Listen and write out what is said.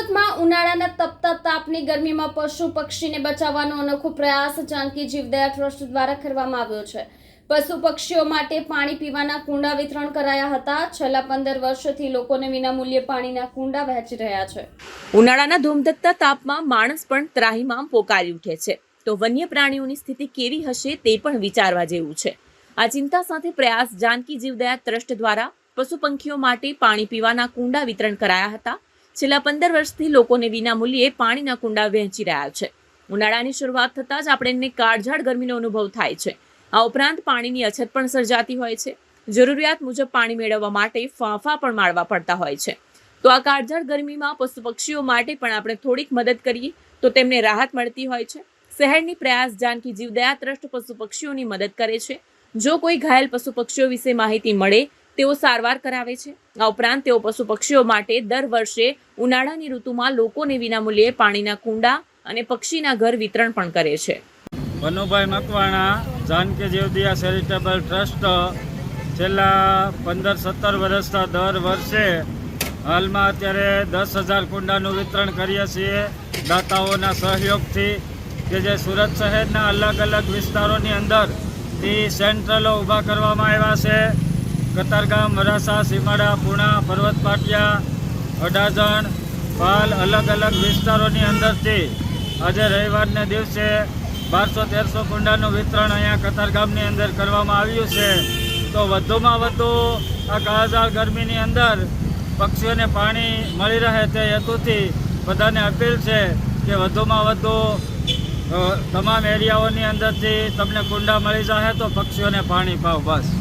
સુરતમાં ઉનાળાના તપતા તાપની ગરમીમાં પશુ પક્ષીને બચાવવાનો અનોખો પ્રયાસ જાનકી જીવદયા ટ્રસ્ટ દ્વારા કરવામાં આવ્યો છે। પશુ પક્ષીઓ માટે પાણી પીવાના કુંડા વિતરણ કરાયા હતા। છેલ્લા 15 વર્ષથી લોકોને વિનામૂલ્યે પાણીના કુંડા વહેંચી રહ્યા છે। ઉનાળાના ધૂમધકતા તાપમાં માણસ પણ ત્રાહિમામ પોકારી ઉઠે છે, તો વન્ય પ્રાણીઓની સ્થિતિ કેવી હશે તે પણ વિચારવા જેવું છે। આ ચિંતા સાથે પ્રયાસ જાનકી જીવદયા ટ્રસ્ટ દ્વારા પશુ પંખીઓ માટે પાણી પીવાના કુંડા વિતરણ કરાયા હતા। છેલ્લા 15 વર્ષથી લોકોને વિનામૂલ્યે પાણીના કુંડા વહેંચી રહ્યા છે। ઉનાળાની શરૂઆત થતાં જ આપણને કાળઝાળ ગરમીનો અનુભવ થાય છે। આ ઉપરાંત પાણીની અછત પણ સર્જાતી હોય છે। જરૂરિયાત મુજબ પાણી મેળવવા માટે ફાંફા પણ મારવા પડતા હોય છે। તો આ કાળઝાળ ગરમીમાં પશુ પક્ષીઓ માટે પણ આપણે થોડીક મદદ કરીએ તો તેમને રાહત મળતી હોય છે। શહેરની પ્રયાસ જાનકી જીવદયા ટ્રસ્ટ પશુ પક્ષીઓની મદદ કરે છે। જો કોઈ ઘાયલ પશુ પક્ષીઓ વિશે માહિતી મળે તેઓ સારવાર કરાવે છે। આ ઉપરાંત તેઓ પશુ પક્ષીઓ માટે દર વર્ષે ઉનાળાની ઋતુમાં લોકોને વિનામૂલ્યે પાણીના કુંડા અને પક્ષીના ઘર વિતરણ પણ કરે છે। વનુભાઈ મકવાણા, જાનકી જીવદયા ચેરિટેબલ ટ્રસ્ટ છેલ્લા 15-17 વર્ષથી દર વર્ષે હાલમાં અત્યારે 10,000 કુંડાનું વિતરણ કરીએ છીએ દાતાઓના સહયોગથી, કે જે સુરત શહેરના અલગ અલગ વિસ્તારોની અંદરથી સેન્ટ્રલો ઊભા કરવામાં આવ્યા છે। કતારગામ, વરાસા, સીમાડા, પૂણા, પર્વત પાટિયા, અડાજણ, પાલ અલગ અલગ વિસ્તારોની અંદરથી આજે રવિવારને દિવસે 1200-1300 કુંડાનું વિતરણ અહીંયા કતારગામની અંદર કરવામાં આવ્યું છે। તો વધુમાં વધુ આ કાળઝાળ ગરમીની અંદર પક્ષીઓને પાણી મળી રહે તે હેતુથી બધાને અપીલ છે કે વધુમાં વધુ તમામ એરિયાઓની અંદરથી તમને કુંડા મળી જાય તો પક્ષીઓને પાણી પાવ બસ।